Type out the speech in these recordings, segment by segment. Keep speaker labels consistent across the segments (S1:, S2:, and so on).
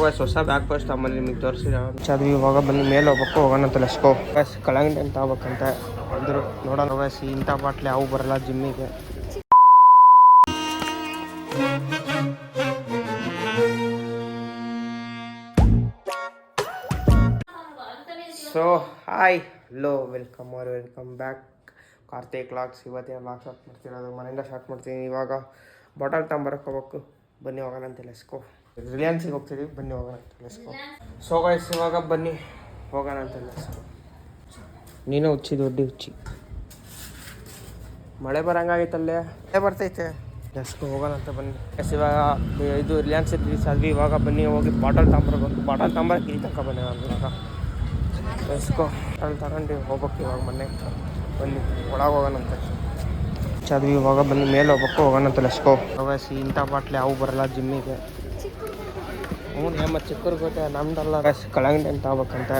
S1: ಹೊಸ bag first ಆಮೇಲೆ ನಿಮಗೆ ತೋರಿಸಿದ ಅದು ಇವಾಗ ಬಂದು ಮೇಲೆ ಹೋಗ್ಬೇಕು ಹೋಗೋಣಂತ ಲೆಸ್ಕೋ ಕಳಂಗಡಿ ಅಂತ ಆಗ್ಬೇಕಂತ ಅಂದರು ನೋಡೋಣ ವಯಸ್ಸು ಇಂಥ ಬಾಟ್ಲಿ ಯಾವ ಬರಲ್ಲ ಜಿಮ್ಮಿಗೆ. So hi hello welcome back Karthik logs. ಇವತ್ತಿನ ಲಾಗ್ ಸ್ಟಾರ್ಟ್ ಮಾಡ್ತಿರೋದು ಮನೆಯಿಂದ ಸ್ಟಾರ್ಟ್ ಮಾಡ್ತೀನಿ. ಇವಾಗ ಬಾಟಲ್ ತಗೊಂಬರಕ್ಕೆ ಹೋಗ್ಬೇಕು, ಬನ್ನಿ ಹೋಗೋಣಂತೆ ಲೆಸ್ಕೋ. ರಿಲಯನ್ಸಿಗೆ ಹೋಗ್ತಿದ್ದೀವಿ, ಬನ್ನಿ ಹೋಗೋಣ ಅಂತ ಲೆಸ್ಕೋ. ಸೊ ಗೈಸ್ ಇವಾಗ ಬನ್ನಿ ಹೋಗೋಣ ಅಂತ ಲೆಸ್ಕೋ. ನೀನು ಹುಚ್ಚಿ ದೊಡ್ಡ ಹುಚ್ಚಿ, ಮಳೆ ಬರೋಂಗಾಗೈತಲ್ಲೇ, ಮಳೆ ಬರ್ತೈತೆ. ಲೆಸ್ಕೋ ಹೋಗೋಣ ಅಂತ ಬನ್ನಿ. ಎಸ್ ಇವಾಗ ಇದು ರಿಲಯನ್ಸ್ ರೀಚ್ ಆದ್ವಿ. ಇವಾಗ ಬನ್ನಿ ಹೋಗಿ ಬಾಟಲ್ ತಗೊಂಬರ್ಬೇಕು. ಬಾಟಲ್ ತಗೊಂಬರಕ್ಕೆ ಇಲ್ಲಿ ತನಕ ಬನ್ನಿ ನಾನು ಇವಾಗ ಲೆಸ್ಕೋ. ಬಾಟಲ್ ತಗೊಂಡು ಹೋಗ್ಬೇಕು ಇವಾಗ ಮನೆ. ಬನ್ನಿ ಒಳಗೆ ಹೋಗೋಣಂತೆ. ಚದ್ವಿ ಇವಾಗ ಬನ್ನಿ ಮೇಲೆ ಹೋಗ್ಬೇಕು ಹೋಗೋಣಂತ ಲೆಸ್ಕೋ. ವಯಸ್ಸು ಇಂಥ ಬಾಟ್ಲಿ ಯಾವ ಬರಲ್ಲ ಜಿಮ್ಮಿಗೆ. ಹ್ಞೂ ಮತ್ತು ಚಿಕ್ಕವ್ರಿಗೆ ಗೊತ್ತೆ, ನಮ್ದಲ್ಲ ಕಳಂಗಡಿ ಅಂತ ಆಗ್ಬೇಕಂತ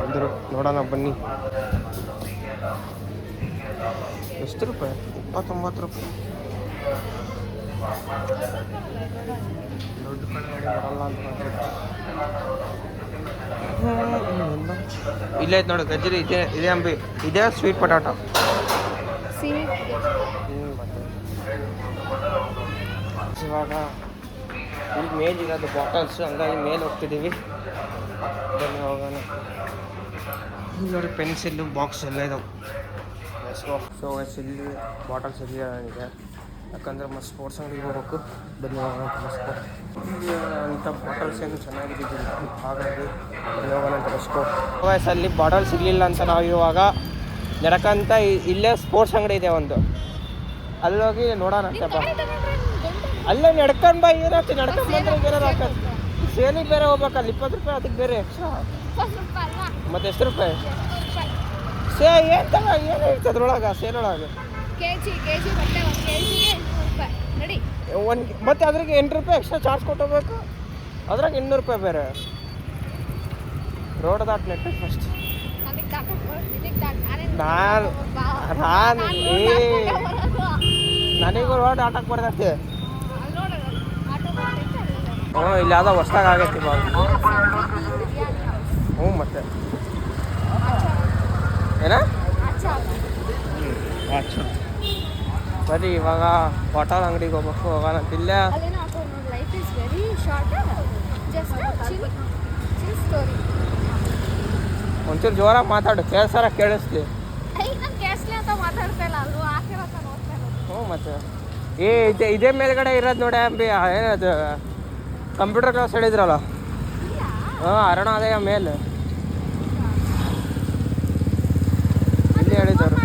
S1: ಅಂದರು ನೋಡೋಣ ಬನ್ನಿ. ಎಷ್ಟು ರೂಪಾಯಿ? 29 ರೂಪಾಯಿ. ದೊಡ್ಡ ಕಳಂಗಡಿ ಬರಲ್ಲ ಅಂತ ಇಲ್ಲೇ ಐತೆ ನೋಡಿ ಗಜ್ಜರಿ. ಇದೆ ಅಂಬಿ, ಇದೇ ಸ್ವೀಟ್ ಪೊಟ್ಯಾಟೊ. ಇವಾಗ ಇಲ್ಲಿ ಮೇಲ್ ಇರೋದು ಬಾಟಲ್ಸ್, ಹಂಗಾಗಿ ಮೇಲೆ ಹೋಗ್ತಿದ್ದೀವಿ. ಬನ್ನಿ ಹೋಗೋಣ. ನೋಡಿ ಪೆನ್ಸಿಲ್ಲು ಬಾಕ್ಸ್ ಎಲ್ಲ ಇದಾವೆ. ಸೊ ಇಲ್ಲಿ ಬಾಟಲ್ಸ್ ಇಲ್ಲಿ ಇದೆ, ಯಾಕಂದರೆ ಮತ್ತೆ ಸ್ಪೋರ್ಟ್ಸ್ ಅಂಗಡಿಗೆ ಹೋಗ್ಬೇಕು. ಬನ್ನಿ ಹೋಗೋಣ ಲೆಸ್ಕೋ. ಅಂಥ ಬಾಟಲ್ಸ್ ಏನು ಚೆನ್ನಾಗಿದ್ದು ಹಾಗಾಗಿ ಬನ್ನಿ ಹೋಗೋಣ ಲೆಸ್ಕೋ. ಅಲ್ಲಿ ಬಾಟಲ್ ಸಿಗಲಿಲ್ಲ ಅಂತ ನಾವು ಇವಾಗ ನಡ್ಕಂತ ಇಲ್ಲೇ ಸ್ಪೋರ್ಟ್ಸ್ ಅಂಗಡಿ ಇದೆ ಒಂದು, ಅಲ್ಲೋಗಿ ನೋಡೋಣ ಅಂತ ಬಾ. ಅಲ್ಲೇ ನಡ್ಕೊಂಡು ಬಾ, ಏನಾಗ್ತದೆ ನಡ್ಕೊಂಡು ಬಂದ್ರೆ ಏನಾರು ಹಾಕೋದು. ಸೇಲಿಗೆ ಬೇರೆ ಹೋಗ್ಬೇಕಲ್ಲ, 20 ರೂಪಾಯಿ ಅದಕ್ಕೆ ಬೇರೆ ಎಕ್ಸ್ಟ್ರಾ. ಮತ್ತು ಎಷ್ಟು ರೂಪಾಯಿ ಸೇ ಏನು ತಗ ಏನು ಇರ್ತದೆ ಅದ್ರೊಳಗೆ ಸೇಲೊಳಗೆ? ಮತ್ತು ಅದ್ರಿಗೆ 8 ರೂಪಾಯಿ ಎಕ್ಸ್ಟ್ರಾ ಚಾರ್ಜ್ ಕೊಟ್ಟೋಗ್ಬೇಕು. ಅದ್ರಾಗ 200 ರೂಪಾಯಿ ಬೇರೆ. ರೋಡ್ ದಾಟ್ ನೆಟ್ಟು ಫಸ್ಟ್ ನಾನು ನನಗೂ ರೋಡ್ ಆಟಕ್ಕೆ ಬರ್ತೈತಿ. ಹ್ಞೂ ಇಲ್ಲಿ ಯಾವುದೋ ಹೊಸ್ದಾಗ ಆಗೈತಿ ಇವಾಗ. ಹ್ಞೂ ಮತ್ತೆ ಏನ ಅಚ್ಚಾ ಬರೀ ಇವಾಗ ಬಾಟಲ್ ಅಂಗಡಿಗೆ ಹೋಗ್ಬೇಕು ಹೋಗೋಣ ಅಂತ. ಇಲ್ಲೇ ಒಂಚೂರು ಜೋರಾಗಿ ಮಾತಾಡು, ಕೇಳಿಸ್ತಾರ ಕೇಳಿಸ್ಲಿ. ಹ್ಞೂ ಮತ್ತೆ ಇದೇ ಮೇಲ್ಗಡೆ ಇರೋದು ನೋಡಿ ಅಂಬಿ, ಏನದು ಕಂಪ್ಯೂಟರ್ ಕ್ಲಾಸ್ ಹೇಳಿದ್ರಲ್ಲ. ಹಾಂ ಅರುಣೋದಯ ಮೇಲೆ ಇಲ್ಲಿ ಹೇಳಿದವರು.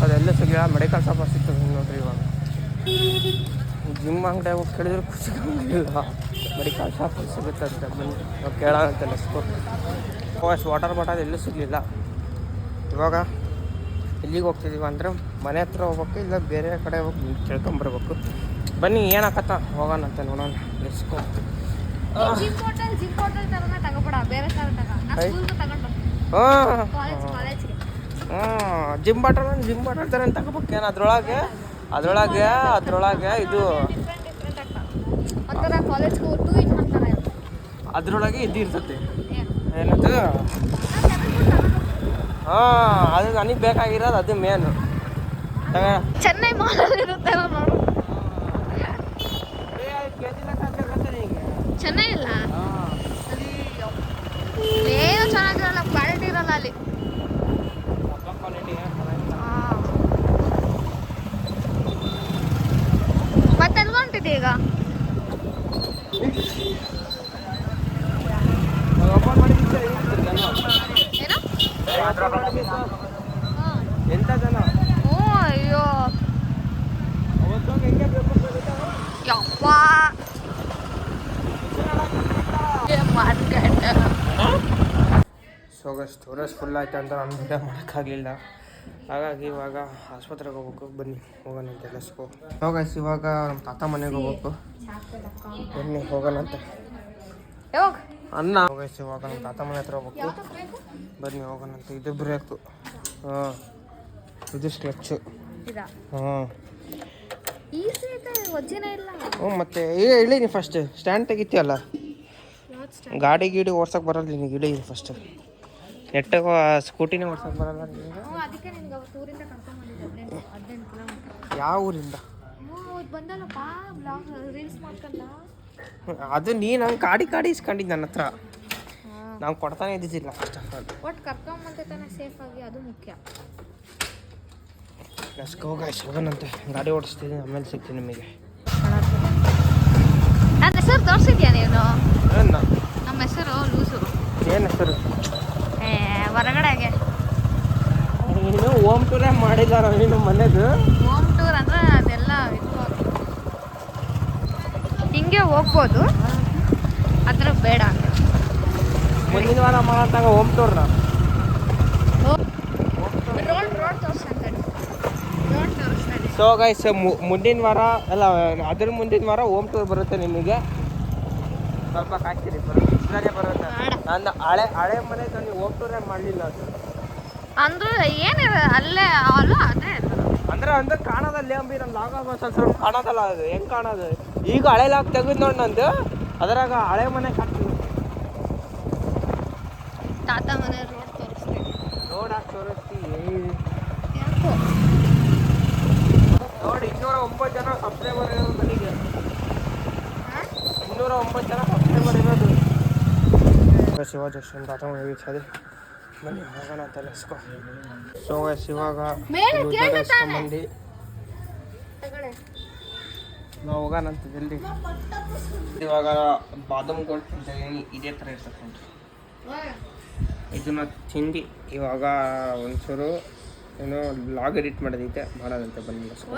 S1: ಅದೆಲ್ಲ ಸಿಗಲಿಲ್ಲ, ಮೆಡಿಕಲ್ ಶಾಪ್ ಸಿಗ್ತದೆ ನೋಡ್ರಿ. ಇವಾಗ ಜಿಮ್ ಅಂಗಡಿ ಹೋಗಿ ಕೇಳಿದ್ರು ಸಿಗಂಗಿಲ್ಲ, ಮೆಡಿಕಲ್ ಶಾಪಲ್ಲಿ ಸಿಗುತ್ತೆ ಅಂತ. ಬನ್ನಿ ನಾವು ಕೇಳೋಣ ಅಂತ ಲೆಸ್ಕೋ. ವಾಟರ್ ಬಾಟಲ್ ಎಲ್ಲೂ ಸಿಗಲಿಲ್ಲ. ಇವಾಗ ಎಲ್ಲಿಗೆ ಹೋಗ್ತಿದ್ದೀವಿ ಅಂದರೆ ಮನೆ ಹತ್ರ ಹೋಗ್ಬೇಕು, ಇಲ್ಲ ಬೇರೆ ಕಡೆ ಹೋಗಿ ಕೇಳ್ಕೊಂಬರ್ಬೇಕು. ಬನ್ನಿ ಏನಾಕತ್ತ ಹೋಗೋಣ ಅಂತ ನೋಡೋಣ ಲೆಸ್ಕೋ. ಹಾಂ ಜಿಮ್ ಬಾಟಲ್ ಥರ ತಗೋಬೇಕೇನು? ಅದ್ರೊಳಗೆ ಇದು ಅದ್ರೊಳಗೆ ಇದು ಇರ್ತದೆ, ಏನದು? ಹಾಂ ಅದು ನನಗೆ ಬೇಕಾಗಿರೋದು, ಅದು ಮೇನು.
S2: ಚೆನ್ನೈ ಮಾಲಲ್ಲಿ ಇರುತ್ತೆ ನೋಡು. ಚೆನ್ನೈ ಇಲ್ಲ ಏನು ಚೆನ್ನಾಗಿರಲ್ಲ, ಕ್ವಾಲಿಟಿ ಇರಲ್ಲ ಅಲ್ಲಿ. ಮತ್ತೆ ಎಲ್ಲಿ ಹೊಂಟಿದೆ ಈಗ?
S1: ಎಂತ ಜನ?
S2: ಅಯ್ಯೋ ಯಪ್ಪ
S1: ಸ್ಟೋರೇಜ್ ಫುಲ್ ಆಯ್ತು ಅಂತ ನಾನು ವಿಡಿಯೋ ಮಾಡೋಕ್ಕಾಗಲಿಲ್ಲ. ಹಾಗಾಗಿ ಇವಾಗ ಆಸ್ಪತ್ರೆಗೆ ಹೋಗ್ಬೇಕು. ಬನ್ನಿ ಹೋಗೋಣಂತೆ ಲೆಸ್ಕೋ. ಇವಾಗ ನಮ್ಮ ತಾತ ಮನೆಗೆ ಹೋಗ್ಬೇಕು. ಬನ್ನಿ ಹೋಗೋಣಂತೆ. ಅನ್ನ ಇವಾಗ ನಮ್ಮ ತಾತ ಮನೆ ಹತ್ರ ಹೋಗ್ಬೇಕು. ಬನ್ನಿ ಹೋಗೋಣಂತೆ. ಇದು ಬ್ರೇಕು, ಹಾಂ ಇದು ಸ್ಕ್ಲಚ್ಚು. ಹಾಂ
S2: ವಜ್ಜಿನೇ ಇಲ್ಲ.
S1: ಹ್ಞೂ ಮತ್ತೆ ಈಗ ಇಳೀನಿ ಫಸ್ಟ್ ಸ್ಟ್ಯಾಂಡ್ ತೆಗಿತೀಯಲ್ಲ, ಗಾಡಿ ಗೀಡಿ ಓಡ್ಸೋಕೆ ಬರಲ್ಲ ನಿನಗೆ, ಇಳೀನಿ ಫಸ್ಟ್. ನೆಟ್ಟಾಗ ಸ್ಕೂಟಿನೇ ಓಡ್ಸೋಕೆ ಬರಲ್ಲ ನಿನಗೆ.
S2: ಅದಕ್ಕೆ ನಿನ್ಗೆ ಅವತ್ತು ಊರಿಂದ ಕರ್ಕೊಂಡ್ಬಂದಿದ್ದೆ 18 ಕಿಲೋಮೀಟರ್.
S1: ಯಾವ ಊರಿಂದ?
S2: ಅವತ್ತು ಬಂದಲ್ಲಪ್ಪ ಬ್ಲಾಗ್ ರೀಲ್ಸ್ ಮಾಡ್ಕೊಂಡ.
S1: ಅದು ನೀನು ಹಂಗೆ ಕಾಡಿ ಇಸ್ಕೊಂಡಿದ್ದು ನನ್ನ ಹತ್ರ, ನಾವು ಕೊಡ್ತಾನೆ ಇದ್ದಿದ್ದಿಲ್ಲ ಫಸ್ಟ್ ಆಫ್ ಆಲ್.
S2: ಒಟ್ಟು ಕರ್ಕೊಂಬಂತೆ ತಾನೆ ಸೇಫಾಗಿ, ಅದು ಮುಖ್ಯ.
S1: ಗಾಯ್ಸ್ ಹೋಗೋಣಂತೆ, ಗಾಡಿ ಓಡಿಸ್ತೀನಿ, ಆಮೇಲೆ ಸಿಗ್ತೀನಿ ನಿಮಗೆ.
S2: ನನ್ನ ಹೆಸರು ತೋರಿಸಿದ್ಯಾ ನೀನು?
S1: ಏನು
S2: ನಮ್ಮ ಹೆಸರು ಲೂಸು.
S1: ಏನು ಹೆಸರು?
S2: ಹೊರಗಡೆಗೆ
S1: ನೀನು ಹೋಮ್ ಟೂರೇ ಮಾಡಿದಾರ ನೀನು ಮನೆದು?
S2: ಹೋಮ್ ಟೂರ್ ಅಂದರೆ ಅದೆಲ್ಲ ಹಿಂಗೆ ಹೋಗ್ಬೋದು, ಅದ್ರ ಬೇಡ.
S1: ಮುಂದಿನ ವಾರ ಮಾಡತ್ತಾಗ ಹೋಮ್ ಟೂರ್ನ
S2: ರೋಡ್ ತೋರಿಸ್ತಾನೆ, ರೋಡ್ ತೋರಿಸ್ತಾನೆ.
S1: ಸೊ ಗೈಸ್ ಮುಂದಿನ ವಾರ ಅಲ್ಲ, ಅದ್ರ ಮುಂದಿನ ವಾರ ಹೋಮ್ ಟೂರ್ ಬರುತ್ತೆ ನಿಮಗೆ. ಸ್ವಲ್ಪ ಕಾಯ್ತೀರಿ, ಬರುತ್ತೆ ನನ್ನ ಹಳೆ ಮನೆ ನೀವು ಹೋಮ್ ಟೂರೇ ಮಾಡಲಿಲ್ಲ. ಅದು
S2: ಅಂದ್ರೆ ಏನಿರ ಅಲ್ಲೇ ಅಲ್ಲ, ಅದೇ
S1: ಅಂದ್ರೆ ಕಾಣೋದಲ್ಲಿ ಅಂಬಿ ನಮ್ಮ ಲಾಗ ಸ್ವಲ್ಪ ಕಾಣೋದಲ್ಲ. ಅದು ಹೆಂಗೆ ಕಾಣೋದು ಈಗ ಹಳೆ ಲಾಗ್ ತೆಗೆದು ನೋಡಿ ನಂದು, ಅದರಾಗ ಹಳೆ ಮನೆ ಕಾಣ್ತೀವಿ.
S2: ತಾತ ಮನೆ ರೋಡ್ ತೋರಿಸ್ತೀನಿ.
S1: ರೋಡ್ ಹಾಕಿ ತೋರಿಸ್ತೀವಿ.
S2: ಯಾಕೋ
S1: ನೋಡಿ 209 ಜನ ಸಬ್ಸ್ಕ್ರೈಬರ್ ಇರೋದು ನನಗೆ, 209 ಜನ ಸಬ್ಸ್ಕ್ರೈಬರ್ ಇರೋದು. ಶಿವಾಜಿ ಅಷ್ಟೊಂದು ತಾತ ಮನೆ ವೀಕ್ಷದೆ ಬನ್ನಿ ಹೋಗೋಣ ಅಂತ ಲೆಸ್ಕೋ. ಸೊ ಇವಾಗ ಬಂದು ನಾವು ಹೋಗೋಣಂತ ಜಲ್ದಿ. ಇವಾಗ ಬಾದಾಮ್ ಗೋಲ್ಡ್ ತಿಂತೀನಿ, ಇದೇ ಥರ ಇರ್ತದೆ. ಇದನ್ನ ತಿಂದು ಇವಾಗ ಒಂಚೂರು ಏನೋ ಲಾಗ್ ಎಡಿಟ್ ಮಾಡೋದೈತೆ, ಮಾಡೋದಂತೆ ಬನ್ನಿ ಲೆಸ್ಕೋ.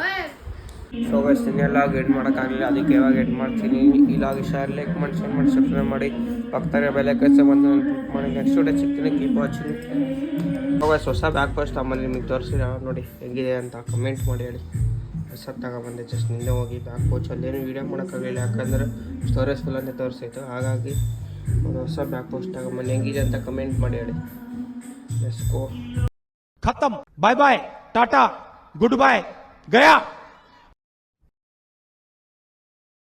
S1: ಸೊ ಗೈಸ್ ಲಾಗ್ ಎಡಿಟ್ ಮಾಡೋಕ್ಕಾಗಲಿಲ್ಲ, ಅದಕ್ಕೆ ಯಾವಾಗ ಎಡಿಟ್ ಮಾಡ್ತೀನಿ. ಈ ಲಾಗ್ ಇಷ್ಟ ಲೈಕ್ ಮಾಡಿ, ಶೇರ್ ಮಾಡಿ, ಸಬ್ಸ್ಕ್ರೈಬ್ ಮಾಡಿ, ಪಕ್ಕದ ಬೆಲೆ ಕೆಲಸ ಬಂದು ಮಾಡಿ. ನೆಕ್ಸ್ಟ್ ವಿಡಿಯೋ ಸಿಗ್ತೀನಿ, ಕೀಪ್ ವಾಚಿಂಗ್. ಗೈಸ್ ಹೊಸ ಬ್ಯಾಕ್ ಪೋಸ್ಟ್ ಆಮೇಲೆ ನಿಮಗೆ ತೋರಿಸಿದ ನೋಡಿ ಹೇಗಿದೆ ಅಂತ ಕಮೆಂಟ್ ಮಾಡಿ ಹೇಳಿ. ಹೊಸ ತಗೊಬಂದೆ, ಜಸ್ಟ್ ನಿನ್ನೆ ಹೋಗಿ ಬ್ಯಾಕ್ ಪೋಸ್ಟಲ್ಲಿ ಏನು ವೀಡಿಯೋ ಮಾಡೋಕ್ಕಾಗಲಿಲ್ಲ, ಯಾಕಂದ್ರೆ ಸ್ಟೋರೇಜ್ ಫುಲ್ ಅಂತ ತೋರಿಸ್ತಾಯಿತ್ತು. ಹಾಗಾಗಿ ಒಂದು ಹೊಸ ಬ್ಯಾಕ್ ಪೋಸ್ಟ್ ತಗೊಂಬಂದು ಹೆಂಗಿದೆ ಅಂತ ಕಮೆಂಟ್ ಮಾಡಿ ಹೇಳಿ. Let's go.
S3: खत्म, bye bye, tata, good bye, गया.